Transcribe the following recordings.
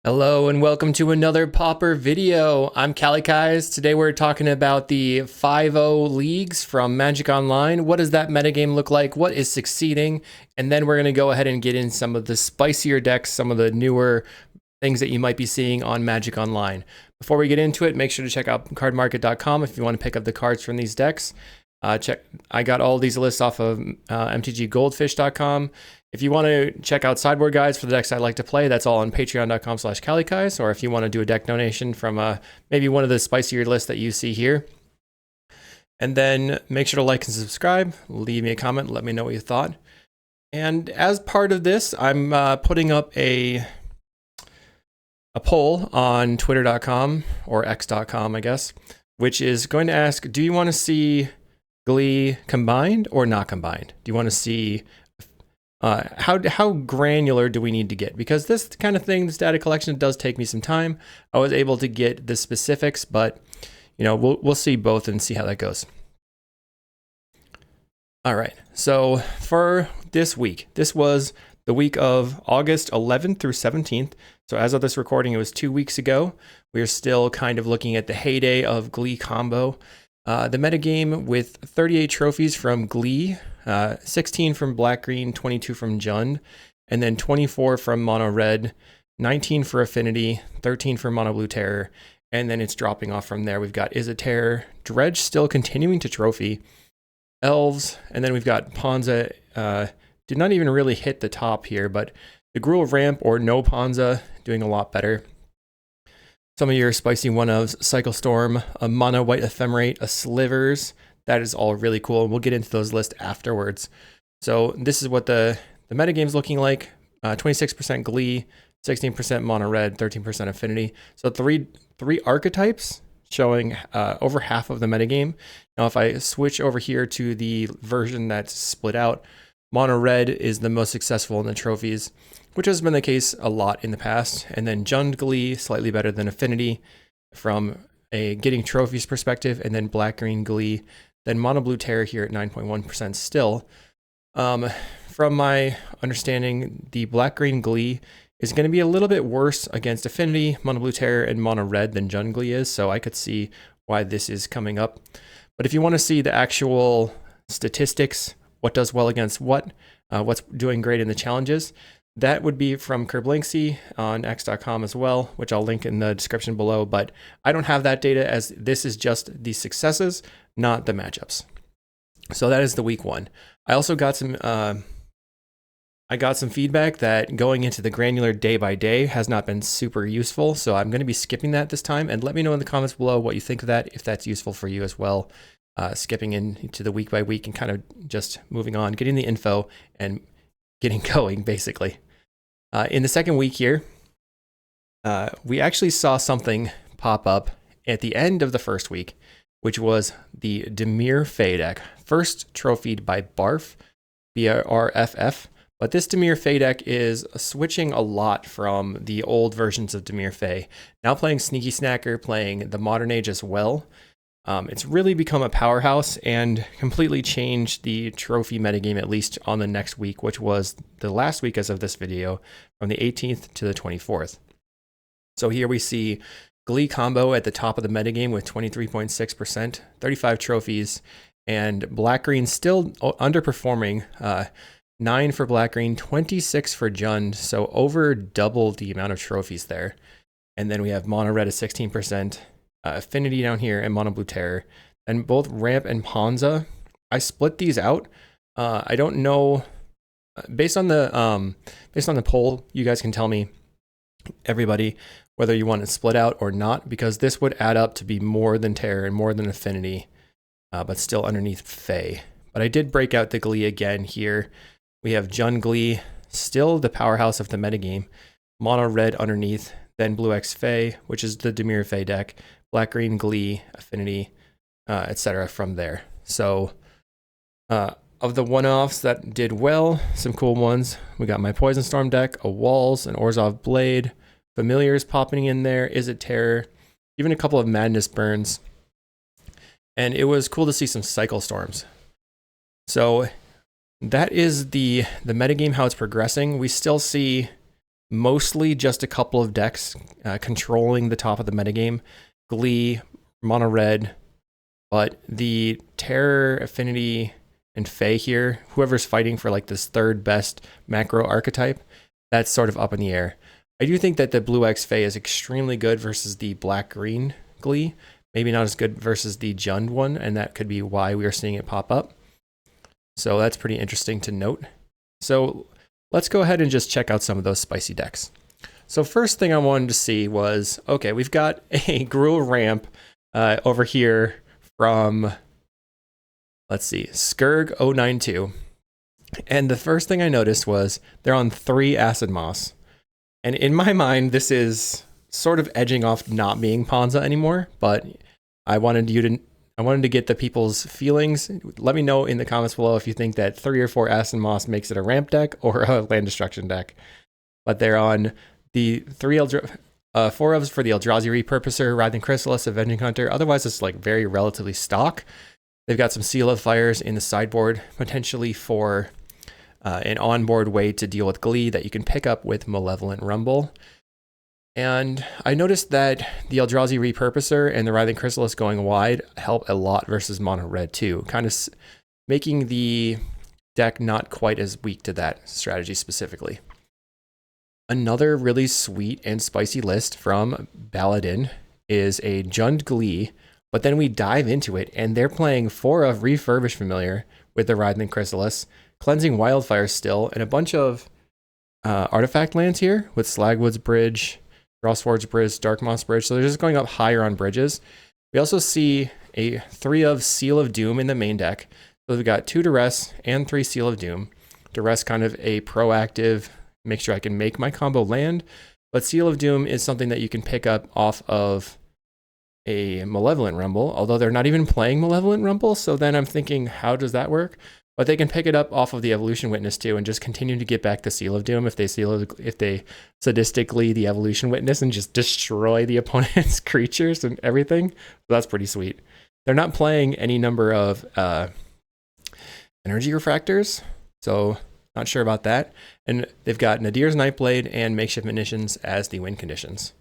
Hello and welcome to another Pauper video. I'm kalikaiz. Today we're talking about the 5-0 leagues from Magic Online. What does that metagame look like? What is succeeding? And then we're going to go ahead and get in some of the spicier decks, some of the newer things that you might be seeing on Magic Online. Before we get into it, make sure to check out cardmarket.com if you want to pick up the cards from these decks. I got all these lists off of mtggoldfish.com. If you want to check out sideboard guides for the decks I like to play, that's all on patreon.com/kalikaiz. Or if you want to do a deck donation from maybe one of the spicier lists that you see here. And then make sure to like and subscribe, leave me a comment, let me know what you thought. And as part of this, I'm putting up a poll on twitter.com or x.com, I guess, which is going to ask, do you want to see Glee combined or not combined? Do you want to see how granular do we need to get? Because this kind of thing, this data collection, does take me some time. I was able to get the specifics, but you know, we'll see both and see how that goes. All right, so for this week, this was the week of August 11th through 17th. So as of this recording, it was 2 weeks ago. We are still kind of looking at the heyday of Glee combo. The metagame with 38 trophies from Glee, 16 from Black-Green, 22 from Jund, and then 24 from Mono-Red, 19 for Affinity, 13 for Mono-Blue Terror, and then it's dropping off from there. We've got Is It Terror, Dredge still continuing to trophy, Elves, and then we've got Ponza, did not even really hit the top here, but the Gruul Ramp or no Ponza doing a lot better. Some of your spicy one-ofs, Cycle Storm, a Mono White Ephemerate, a Slivers. That is all really cool. We'll get into those lists afterwards. So this is what the metagame's looking like. 26% Glee, 16% Mono Red, 13% Affinity. So three archetypes showing over half of the metagame. Now if I switch over here to the version that's split out, Mono Red is the most successful in the trophies, which has been the case a lot in the past. And then Jund Glee, slightly better than Affinity from a getting trophies perspective, and then Black-Green Glee, then Mono Blue Terror here at 9.1% still. From my understanding, the Black-Green Glee is going to be a little bit worse against Affinity, Mono Blue Terror, and Mono Red than Jund Glee is, so I could see why this is coming up. But if you want to see the actual statistics, what does well against what's doing great in the challenges, that would be from Kerblinksy on x.com as well, which I'll link in the description below. But I don't have that data, as this is just the successes, not the matchups. So that is the week one. I also got some feedback that going into the granular day by day has not been super useful. So I'm going to be skipping that this time, and let me know in the comments below what you think of that, if that's useful for you as well. Skipping into the week by week and kind of just moving on, getting the info and getting going, basically. In the second week here, we actually saw something pop up at the end of the first week, which was the Demir Fae deck, first trophied by Barf, BRFF. But this Demir Fae deck is switching a lot from the old versions of Demir Fae. Now playing Sneaky Snacker, playing the Modern Age as well. It's really become a powerhouse and completely changed the trophy metagame, at least on the next week, which was the last week as of this video, from the 18th to the 24th. So here we see Glee combo at the top of the metagame with 23.6%, 35 trophies, and Black-Green still underperforming, 9 for Black-Green, 26 for Jund, so over double the amount of trophies there. And then we have Mono Red at 16%, Affinity down here, and Mono Blue Terror, and both Ramp and Ponza. I split these out. I don't know, based on the poll, you guys can tell me, everybody, whether you want it split out or not, because this would add up to be more than Terror and more than Affinity, but still underneath Fae. But I did break out the Glee again here. We have Jund Glee, still the powerhouse of the metagame, Mono Red underneath, then Blue X Fae, which is the Demir Fae deck, Black-Green Glee, Affinity, etc. from there. So of the one-offs that did well, some cool ones. We got my Poison Storm deck, a Walls, an Orzhov Blade, Familiars popping in there, Is It Terror, even a couple of Madness Burns. And it was cool to see some Cycle Storms. So that is the metagame, how it's progressing. We still see mostly just a couple of decks controlling the top of the metagame. Glee, mono red, but the Terror, Affinity, and Fae here, whoever's fighting for like this third best macro archetype, that's sort of up in the air. I do think that the Blue X Fae is extremely good versus the black-green Glee. Maybe not as good versus the Jund one, and that could be why we are seeing it pop up. So that's pretty interesting to note. So let's go ahead and just check out some of those spicy decks. So first thing I wanted to see was, okay, we've got a Gruul Ramp over here from, let's see, Skurg092. And the first thing I noticed was they're on 3 Acid Moss. And in my mind, this is sort of edging off not being Ponza anymore, but I wanted to get the people's feelings. Let me know in the comments below if you think that 3 or 4 Acid Moss makes it a ramp deck or a land destruction deck. But they're on the 4 ofs for the Eldrazi Repurposer, Writhing Chrysalis, Avenging Hunter. Otherwise, it's like very relatively stock. They've got some Seal of Fires in the sideboard, potentially for an onboard way to deal with Glee that you can pick up with Malevolent Rumble. And I noticed that the Eldrazi Repurposer and the Writhing Chrysalis going wide help a lot versus mono red too, kind of making the deck not quite as weak to that strategy specifically. Another really sweet and spicy list from Baladin is a Jund Glee, but then we dive into it and they're playing 4 of Refurbished Familiar with the Writhing Chrysalis, Cleansing Wildfire still, and a bunch of artifact lands here with Slagwood's Bridge, Frostforge Bridge, Darkmoss Bridge. So they're just going up higher on bridges. We also see a 3 of Seal of Doom in the main deck. So we've got 2 Duress and 3 Seal of Doom. Duress kind of a proactive, make sure I can make my combo land. But Seal of Doom is something that you can pick up off of a Malevolent Rumble, although they're not even playing Malevolent Rumble. So then I'm thinking, how does that work? But they can pick it up off of the Evolution Witness too, and just continue to get back the Seal of Doom if they sadistically the Evolution Witness and just destroy the opponent's creatures and everything. So that's pretty sweet. They're not playing any number of energy refractors, so not sure about that. And they've got Nadir's Nightblade and Makeshift Munitions as the win conditions.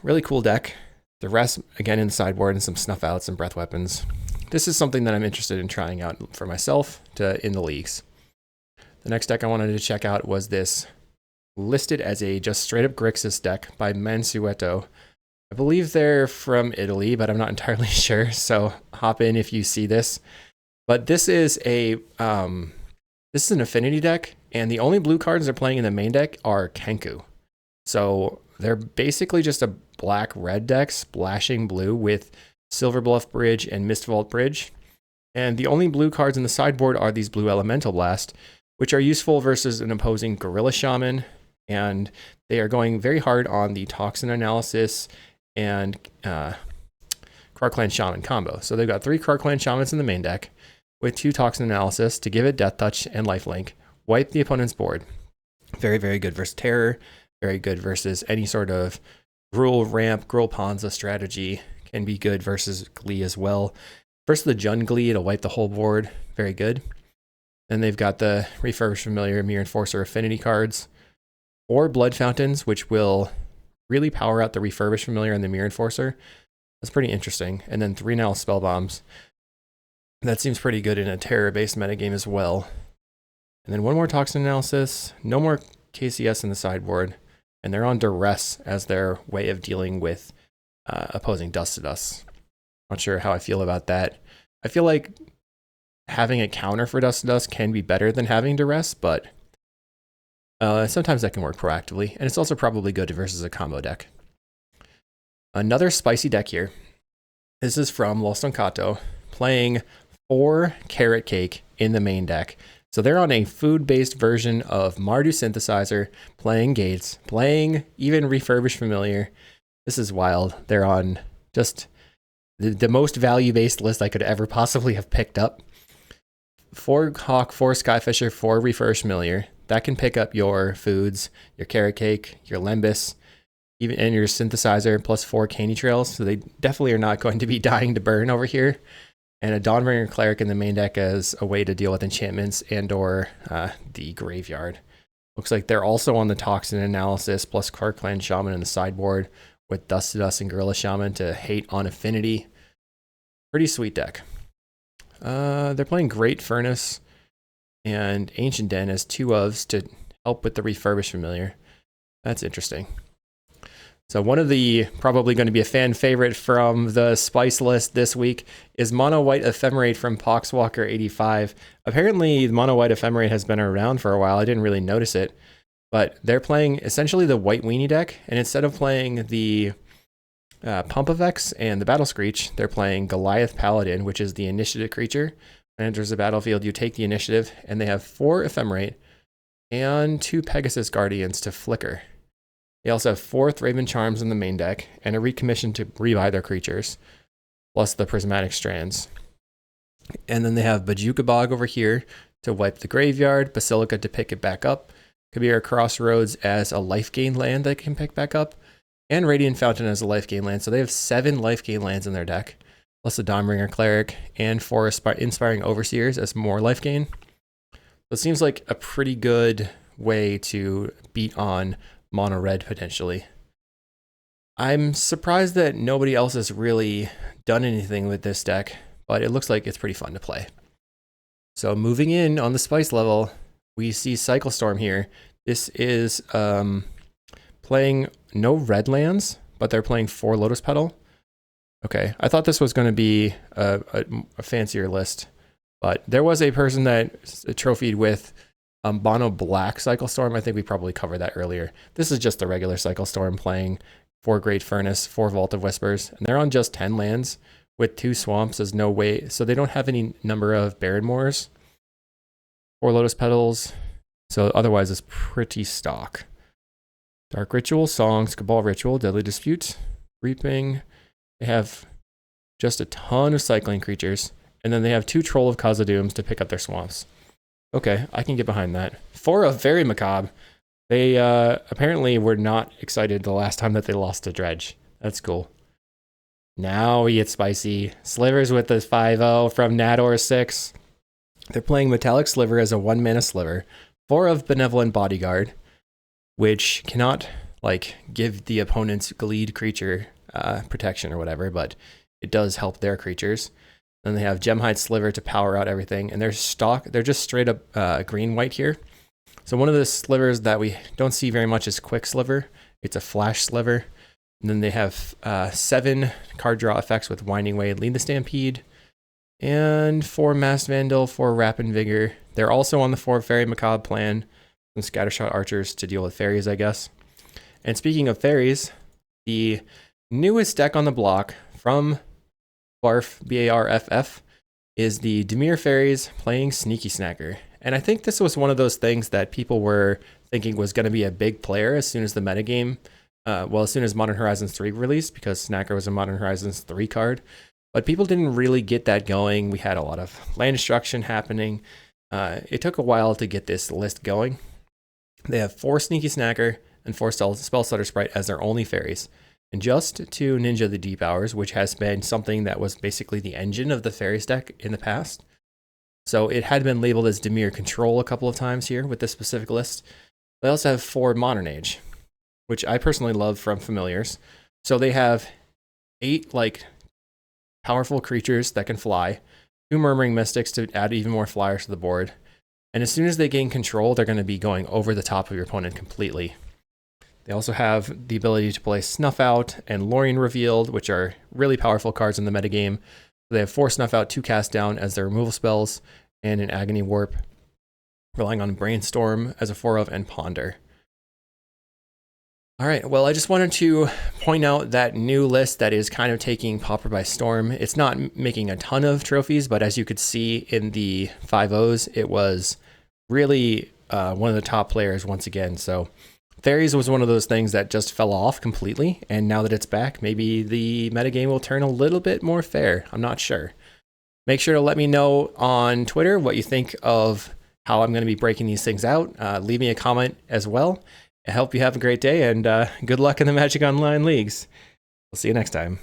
Really cool deck. The rest again in the sideboard and some snuff outs and breath weapons. This is something that I'm interested in trying out for myself in the leagues. The next deck I wanted to check out was this, listed as a just straight up Grixis deck by Mansueto. I believe they're from Italy, but I'm not entirely sure, so hop in if you see this. But this is an affinity deck, and the only blue cards they're playing in the main deck are Kenku. So they're basically just a black-red deck splashing blue with Silverbluff Bridge and Mistvault Bridge. And the only blue cards in the sideboard are these blue Elemental Blast, which are useful versus an opposing Gorilla Shaman. And they are going very hard on the Toxin Analysis and Krark-Clan Shaman combo. So they've got 3 Krark-Clan Shamans in the main deck with 2 Toxin Analysis to give it Death Touch and Lifelink. Wipe the opponent's board. Very, very good versus Terror. Very good versus any sort of Gruul Ramp, Gruul Ponza strategy. Can be good versus Glee as well. Versus the Jund Glee, it'll wipe the whole board. Very good. Then they've got the Refurbished Familiar, Mirror Enforcer Affinity cards. 4 Blood Fountains, which will really power out the Refurbished Familiar and the Mirror Enforcer. That's pretty interesting. And then 3 now Spell Bombs. That seems pretty good in a Terror-based metagame as well. And then 1 more Toxin Analysis. No more KCS in the sideboard. And they're on Duress as their way of dealing with opposing Dust to Dust. Not sure how I feel about that. I feel like having a counter for Dust to Dust can be better than having Duress, but sometimes that can work proactively. And it's also probably good versus a combo deck. Another spicy deck here. This is from Lost on Kato, playing 4 Carrot Cake in the main deck. So they're on a food-based version of Mardu Synthesizer, playing Gates, playing even Refurbished Familiar. This is wild. They're on just the most value-based list I could ever possibly have picked up. 4 Hawk, 4 Skyfisher, 4 Refurbished Familiar. That can pick up your foods, your Carrot Cake, your Lembas, even and your Synthesizer, plus 4 Caney Trails. So they definitely are not going to be dying to burn over here. And a Dawnbringer Cleric in the main deck as a way to deal with enchantments and or the graveyard. Looks like they're also on the Toxin Analysis plus Card Clan Shaman in the sideboard with Dust to Dust and Gorilla Shaman to hate on Affinity. Pretty sweet deck. They're playing Great Furnace and Ancient Den as 2 ofs to help with the Refurbished Familiar. That's interesting. So one of the probably going to be a fan favorite from the spice list this week is Mono White Ephemerate from Poxwalker85. Apparently, the Mono White Ephemerate has been around for a while. I didn't really notice it, but they're playing essentially the White Weenie deck, and instead of playing the Pumpavex and the Battle Screech, they're playing Goliath Paladin, which is the initiative creature. When it enters the battlefield, you take the initiative, and they have 4 Ephemerate and 2 Pegasus Guardians to flicker. They also have 4 Thraben Charms in the main deck, and a recommission to rebuy their creatures, plus the Prismatic Strands. And then they have Bajuka Bog over here to wipe the graveyard, Basilica to pick it back up, Kabira Crossroads as a life gain land that can pick back up, and Radiant Fountain as a life gain land. So they have 7 life gain lands in their deck, plus the Dawnbringer Cleric, and 4 Inspiring Overseers as more life gain. So it seems like a pretty good way to beat on mono red potentially. I'm surprised that nobody else has really done anything with this deck, but it looks like it's pretty fun to play. So moving in on the spice level, we see Cycle Storm here. This is playing no red lands, but they're playing 4 Lotus Petal. Okay, I thought this was going to be a fancier list, but there was a person that trophied with Mono Black Cycle Storm. I think we probably covered that earlier. This is just the regular Cycle Storm playing 4 Great Furnace, 4 Vault of Whispers, and they're on just 10 lands with 2 swamps. There's no way, so they don't have any number of Barren Moors or Lotus Petals, so otherwise it's pretty stock. Dark Ritual, Songs, Cabal Ritual, Deadly Dispute, Reaping. They have just a ton of cycling creatures, and then they have 2 Troll of Khazad-dûms to pick up their swamps. Okay, I can get behind that. 4 of Very Macabre. They apparently were not excited the last time that they lost to Dredge. That's cool. Now we get spicy. Slivers with the 5-0 from Nador 6. They're playing Metallic Sliver as a 1-mana sliver. 4 of Benevolent Bodyguard, which cannot give the opponent's Gleed creature protection or whatever, but it does help their creatures. Then they have Gemhide Sliver to power out everything, and they're just straight up green-white here. So one of the slivers that we don't see very much is Quick Sliver. It's a flash sliver. And then they have 7 card draw effects with Winding Wave, Lead the Stampede, and 4 Masked Vandal, 4 Rapid Vigor. They're also on the 4 Fairy Macabre plan, some Scattershot Archers to deal with fairies, I guess. And speaking of fairies, the newest deck on the block from Barf, B-A-R-F-F, is the Demir Fairies playing Sneaky Snacker. And I think this was one of those things that people were thinking was going to be a big player as soon as the metagame, as soon as Modern Horizons 3 released, because Snacker was a Modern Horizons 3 card. But people didn't really get that going. We had a lot of land destruction happening. It took a while to get this list going. They have 4 Sneaky Snacker and 4 Spellstutter Sprite as their only fairies. And just to Ninja the Deep Hours, which has been something that was basically the engine of the fairies deck in the past. So it had been labeled as Demir Control a couple of times here with this specific list. They also have 4 Modern Age, which I personally love from Familiars. So they have 8 powerful creatures that can fly, 2 Murmuring Mystics to add even more flyers to the board. And as soon as they gain control, they're going to be going over the top of your opponent completely. They also have the ability to play Snuff Out and Lorien Revealed, which are really powerful cards in the metagame. They have 4 Snuff Out, 2 Cast Down as their removal spells, and an Agony Warp, relying on Brainstorm as a 4 of and Ponder. All right, well, I just wanted to point out that new list that is kind of taking Pauper by storm. It's not making a ton of trophies, but as you could see in the 5-0s, it was really one of the top players once again. So Fairies was one of those things that just fell off completely, and now that it's back, maybe the metagame will turn a little bit more fair. I'm not sure. Make sure to let me know on Twitter what you think of how I'm going to be breaking these things out. Leave me a comment as well. I hope you have a great day, and good luck in the Magic Online leagues. We'll see you next time.